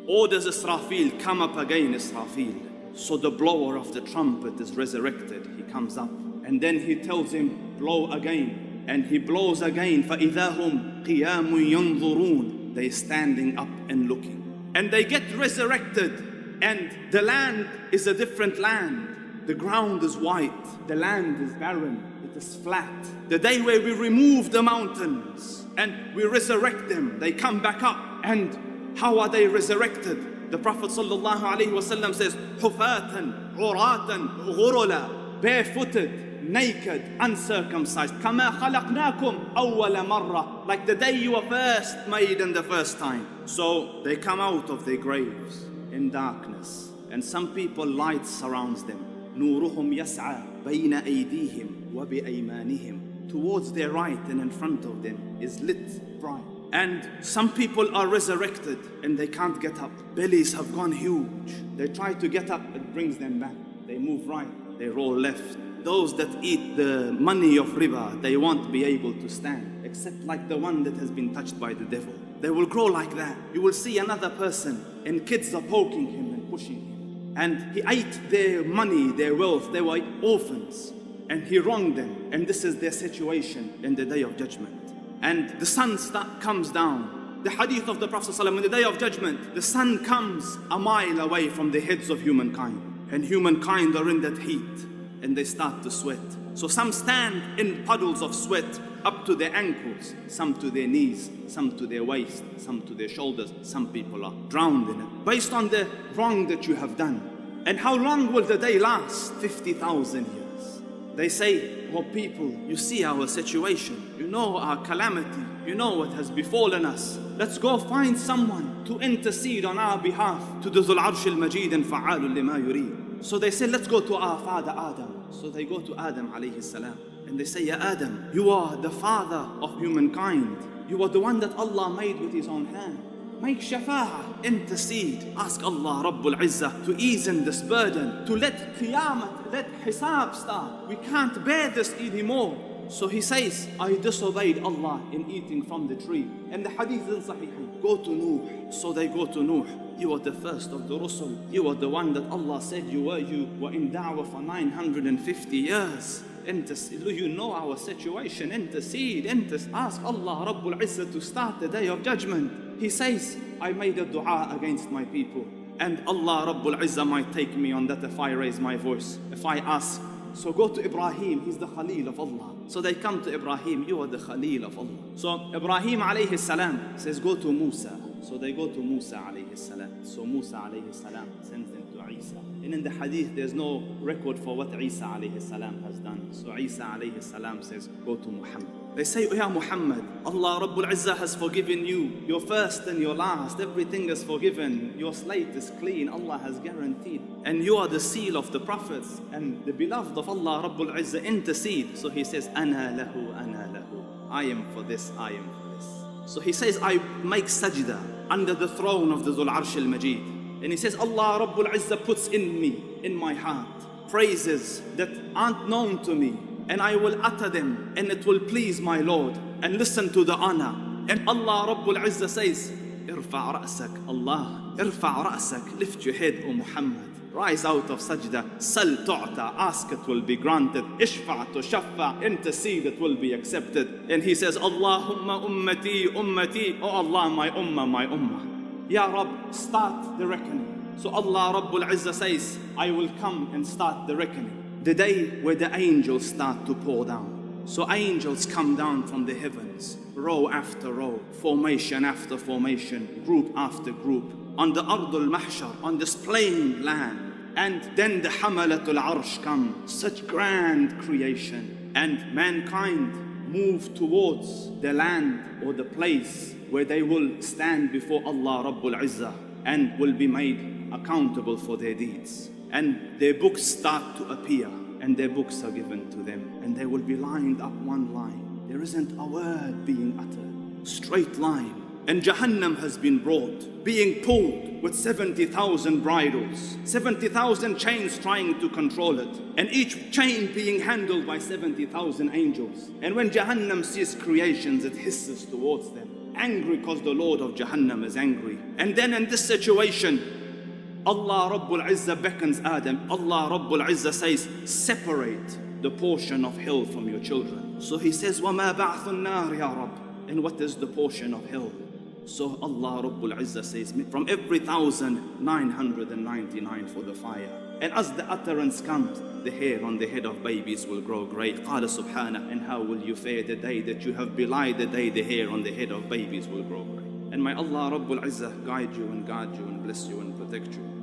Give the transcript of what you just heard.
orders Israfil, come up again, Israfil. So the blower of the trumpet is resurrected. He comes up and then he tells him, blow again. And he blows again. فَإِذَا هُمْ قِيَامٌ يَنْظُرُونَ. They're standing up and looking. And they get resurrected. And the land is a different land. The ground is white. The land is barren. It is flat. The day where we remove the mountains and we resurrect them, they come back up. And how are they resurrected? The Prophet ﷺ says, حُفَاةً عُرَاةً غُرُلًا, barefooted, naked, uncircumcised. كَمَا خَلَقْنَاكُمْ أَوَّلَ مَرَّةٍ, like the day you were first made in the first time. So they come out of their graves in darkness. And some people, light surrounds them. نُورُهُمْ يَسْعَى بَيْنَ أَيْدِيهِمْ وَبِأَيْمَانِهِمْ. Towards their right and in front of them is lit bright. And some people are resurrected and they can't get up. Bellies have gone huge. They try to get up, it brings them back. They move right, they roll left. Those that eat the money of riba, they won't be able to stand, except like the one that has been touched by the devil. They will grow like that. You will see another person and kids are poking him and pushing him. And he ate their money, their wealth. They were orphans and he wronged them. And this is their situation in the day of judgment. And the sun comes down. The hadith of the Prophet ﷺ, on the day of judgment, the sun comes a mile away from the heads of humankind. And humankind are in that heat and they start to sweat. So some stand in puddles of sweat up to their ankles, some to their knees, some to their waist, some to their shoulders. Some people are drowned in it based on the wrong that you have done. And how long will the day last? 50,000 years. They say, oh people, you see our situation, you know our calamity, you know what has befallen us. Let's go find someone to intercede on our behalf to the Dhul Arsh al-Majid and Fa'alul lima yurid. So they say, let's go to our father Adam. So they go to Adam alayhi salam and they say, Ya Adam, you are the father of humankind. You are the one that Allah made with his own hand. Make shafa'ah, intercede, ask Allah Rabbul Izzah to ease in this burden, to let Qiyamah, let Hisab start. We can't bear this anymore. So he says, I disobeyed Allah in eating from the tree. And the hadith in Sahih, go to Nuh. So they go to Nuh. You are the first of the Rusul. You are the one that Allah said you were in da'wah for 950 years. You know our situation. Intercede, ask Allah Rabbul Izzah to start the day of judgment. He says, I made a dua against my people. And Allah Rabbul Izzah might take me on that if I raise my voice, if I ask. So go to Ibrahim, he's the Khalil of Allah. So they come to Ibrahim, you are the Khalil of Allah. So Ibrahim alayhi salam says, go to Musa. So they go to Musa alayhi salam. So Musa alayhi salam sends them to Isa. And in the hadith, there's no record for what Isa alayhi salam has done. So Isa alayhi salam says, go to Muhammad. They say, oh yeah, Muhammad, Allah Rabbul Izzah has forgiven you. Your first and your last, everything is forgiven. Your slate is clean, Allah has guaranteed. And you are the seal of the prophets and the beloved of Allah Rabbul Izzah. Intercede. So he says, Ana lahu, ana lahu. I am for this, I am for this. So he says, I make sajda under the throne of the Dhul Arsh al-Majid. And he says, Allah Rabbul Izzah puts in me, in my heart, praises that aren't known to me. And I will utter them and it will please my Lord. And listen to the honor. And Allah Rabbul Izzah says, Irfa' ra'sak, Allah, irfa' ra'sak, lift your head, O Muhammad. Rise out of sajda, sal tu'ta, ask it will be granted. Ishfa' tushaffa, intercede it will be accepted. And he says, Allahumma ummati, ummati, oh Allah, my ummah, my ummah. Ya Rabb, start the reckoning. So Allah Rabbul Izzah says, I will come and start the reckoning. The day where the angels start to pour down. So angels come down from the heavens, row after row, formation after formation, group after group, on the Ardul Mahshar, on this plain land. And then the Hamalatul Arsh come, such grand creation. And mankind move towards the land or the place where they will stand before Allah Rabbul Izzah and will be made accountable for their deeds. And their books start to appear and their books are given to them and they will be lined up one line. There isn't a word being uttered, straight line. And Jahannam has been brought, being pulled with 70,000 bridles, 70,000 chains trying to control it, and each chain being handled by 70,000 angels. And when Jahannam sees creations, it hisses towards them. angry because the Lord of Jahannam is angry. And then in this situation, Allah Rabbul Izzah beckons Adam. Allah Rabbul Izzah says, separate the portion of hell from your children. So he says, وَمَا بَعْثُ النَّارِ يَا رَبِّ. And what is the portion of hell? So Allah Rabbul Izzah says, from every 1,999 for the fire. And as the utterance comes, the hair on the head of babies will grow grey. قال سبحانه, and how will you fare the day that you have belied the day the hair on the head of babies will grow grey. And may Allah Rabbul Izzah guide you and guard you and bless you and protect you.